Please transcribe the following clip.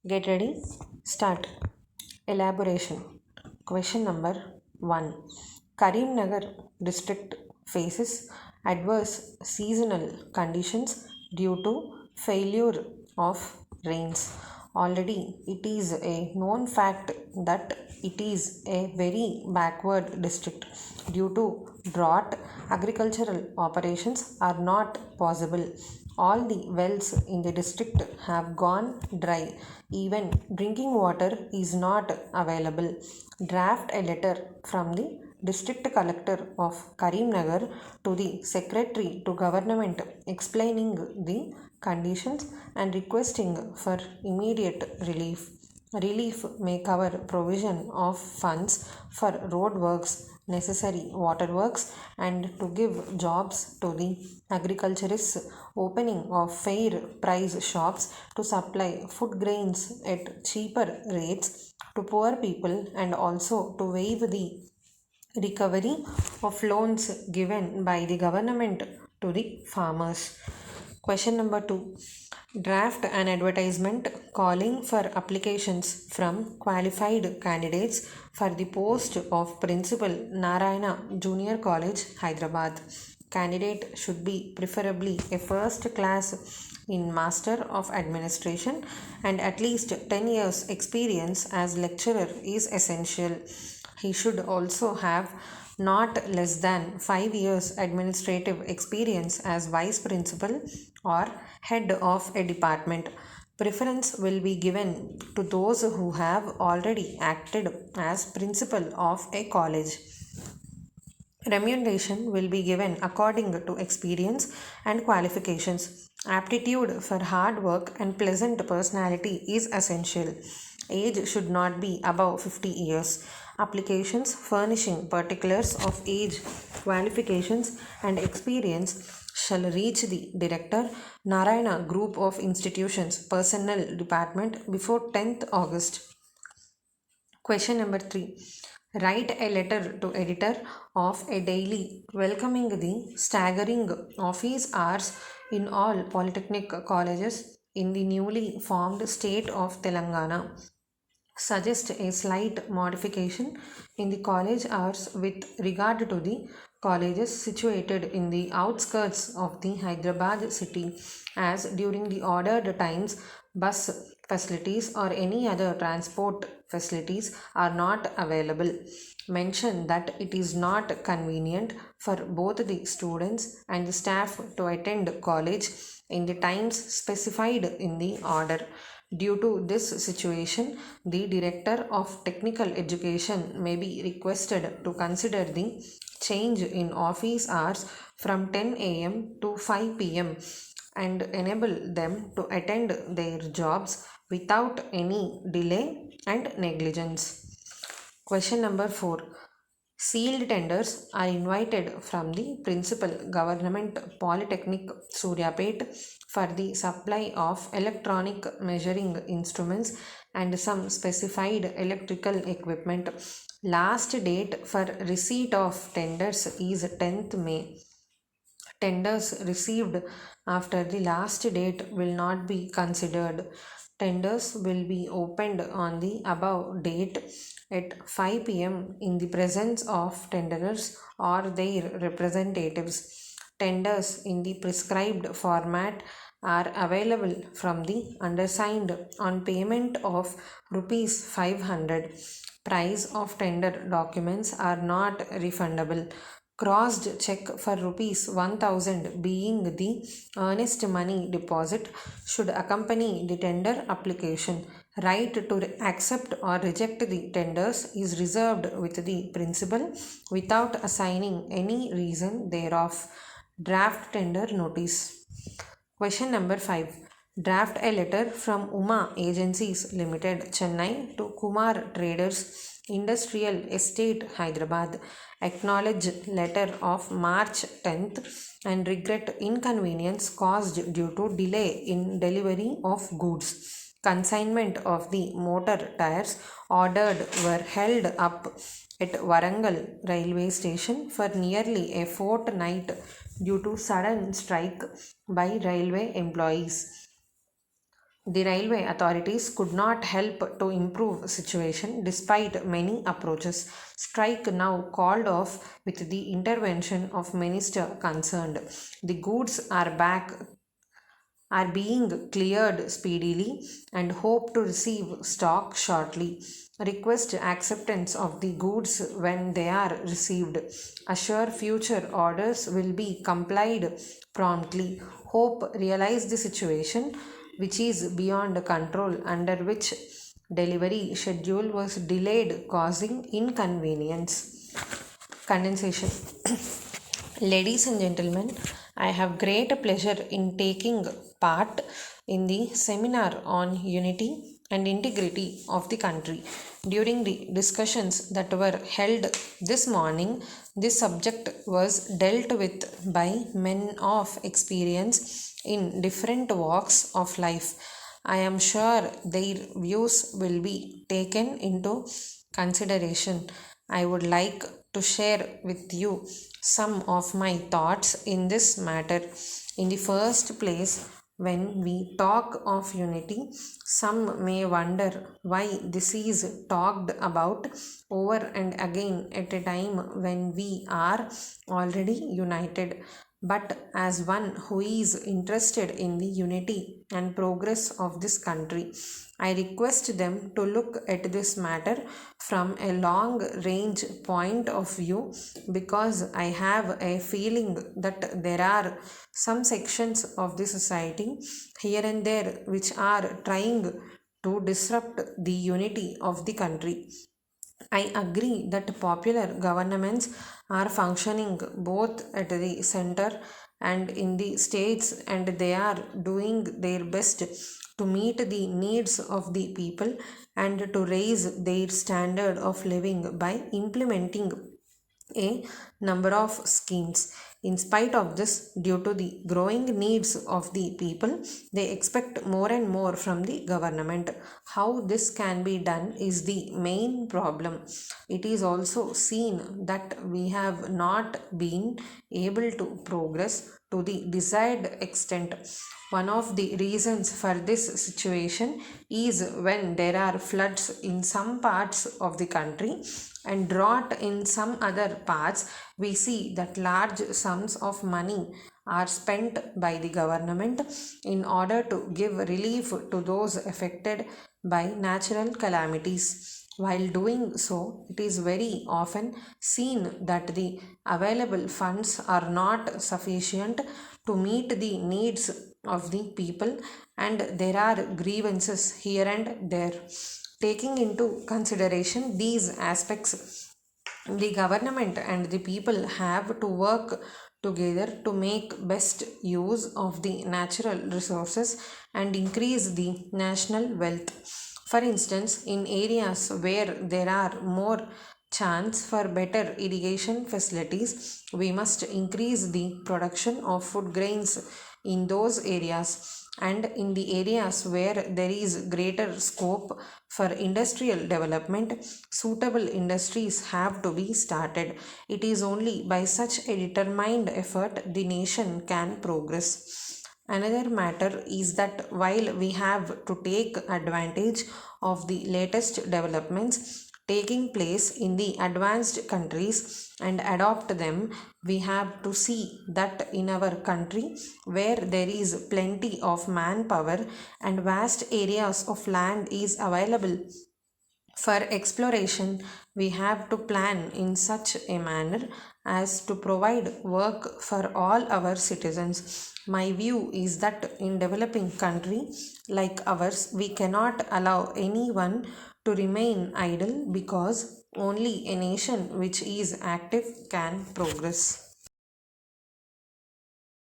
Get ready, start. Elaboration. Question number 1. Karimnagar district faces adverse seasonal conditions due to failure of rains. Already, it is a known fact that it is a very backward district. Due to drought, agricultural operations are not possible. All the wells in the district have gone dry. Even drinking water is not available. Draft a letter from the district collector of Karimnagar to the secretary to government explaining the conditions and requesting for immediate relief. Relief may cover provision of funds for road works, necessary water works, and to give jobs to the agriculturists, opening of fair price shops to supply food grains at cheaper rates to poor people, and also to waive the recovery of loans given by the government to the farmers. Question number 2. Draft an advertisement calling for applications from qualified candidates for the post of Principal Narayana Junior College, Hyderabad. Candidate should be preferably a first class in Master of Administration and at least 10 years experience as lecturer is essential. He should also have not less than 5 years administrative experience as vice principal or head of a department. Preference will be given to those who have already acted as principal of a college. Remuneration will be given according to experience and qualifications. Aptitude for hard work and pleasant personality is essential. Age should not be above 50 years. Applications furnishing particulars of age, qualifications, and experience shall reach the Director, Narayana Group of Institutions, Personnel Department before 10th August. Question number 3. Write a letter to editor of a daily welcoming the staggering office hours in all polytechnic colleges in the newly formed state of Telangana. Suggest a slight modification in the college hours with regard to the colleges situated in the outskirts of the Hyderabad city, as during the ordered times bus facilities or any other transport facilities are not available. Mention that it is not convenient for both the students and the staff to attend college in the times specified in the order. Due to this situation, the Director of Technical Education may be requested to consider the change in office hours from 10 am to 5 pm and enable them to attend their jobs without any delay and negligence. Question number 4. Sealed tenders are invited from the Principal Government Polytechnic Suryapet for the supply of electronic measuring instruments and some specified electrical equipment. Last date for receipt of tenders is 10th May. Tenders received after the last date will not be considered. Tenders will be opened on the above date at 5 pm in the presence of tenderers or their representatives. Tenders in the prescribed format are available from the undersigned on payment of rupees 500. Price of tender documents are not refundable. Crossed check for rupees 1000 being the earnest money deposit should accompany the tender application. Right to accept or reject the tenders is reserved with the principal without assigning any reason thereof. Draft tender notice. Question number 5. Draft a letter from Uma Agencies Limited, Chennai to Kumar Traders, Industrial Estate, Hyderabad. Acknowledge letter of March 10th and regret inconvenience caused due to delay in delivery of goods. Consignment of the motor tires ordered were held up at Warangal railway station for nearly a fortnight due to sudden strike by railway employees. The railway authorities could not help to improve situation despite many approaches. Strike now called off with the intervention of minister concerned. The goods are being cleared speedily and hope to receive stock shortly. Request acceptance of the goods when they are received. Assure future orders will be complied promptly. Hope realize the situation which is beyond control, under which delivery schedule was delayed, causing inconvenience. Condensation. Ladies and gentlemen, I have great pleasure in taking part in the seminar on unity and integrity of the country. During the discussions that were held this morning, this subject was dealt with by men of experience in different walks of life. I am sure their views will be taken into consideration. I would like to share with you some of my thoughts in this matter. In the first place, when we talk of unity, some may wonder why this is talked about over and again at a time when we are already united. But as one who is interested in the unity and progress of this country, I request them to look at this matter from a long range point of view, because I have a feeling that there are some sections of the society here and there which are trying to disrupt the unity of the country. I agree that popular governments are functioning both at the center and in the states, and they are doing their best to meet the needs of the people and to raise their standard of living by implementing a number of schemes. In spite of this, due to the growing needs of the people, they expect more and more from the government. How this can be done is the main problem. It is also seen that we have not been able to progress to the desired extent. One of the reasons for this situation is when there are floods in some parts of the country and drought in some other parts, we see that large sums of money are spent by the government in order to give relief to those affected by natural calamities. While doing so, it is very often seen that the available funds are not sufficient to meet the needs of the people, and there are grievances here and there. Taking into consideration these aspects, the government and the people have to work together to make best use of the natural resources and increase the national wealth. For instance, in areas where there are more chance for better irrigation facilities, we must increase the production of food grains in those areas. And in the areas where there is greater scope for industrial development, suitable industries have to be started. It is only by such a determined effort the nation can progress. Another matter is that while we have to take advantage of the latest developments taking place in the advanced countries and adopt them, we have to see that in our country, where there is plenty of manpower and vast areas of land is available for exploration, we have to plan in such a manner as to provide work for all our citizens. My view is that in developing country like ours, we cannot allow anyone to remain idle, because only a nation which is active can progress.